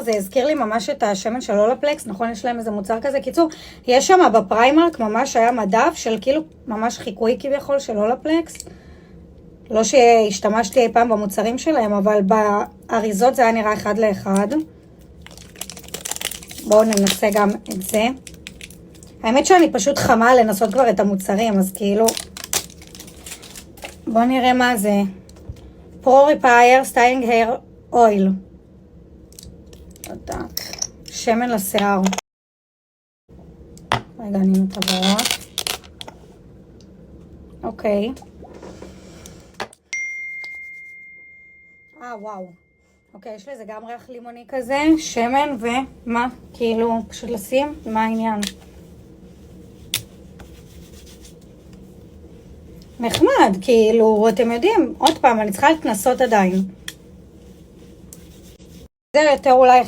זה הזכיר לי ממש את השמן של אולפלקס, נכון? יש להם איזה מוצר כזה. קיצור, יש שם בפריימרק ממש היה מדף של כאילו ממש חיקוי כביכול של אולפלקס. לא שהשתמשתי אי פעם במוצרים שלהם, אבל באריזות זה היה נראה אחד לאחד. בואו ננסה גם את זה. האמת שאני פשוט חמה לנסות כבר את המוצרים, אז כאילו... בואו נראה מה זה. פרו ריפייר סטיילינג היר אויל. שמן לשיער. רגע, אני מטבעות. אוקיי. וואו. אוקיי, יש לזה גם ריח לימוני כזה, שמן ומה? כאילו, פשוט לשים? מה העניין? נחמד, כאילו, אתם יודעים, עוד פעם, אני צריכה להתנסות עדיין. זה יותר אולי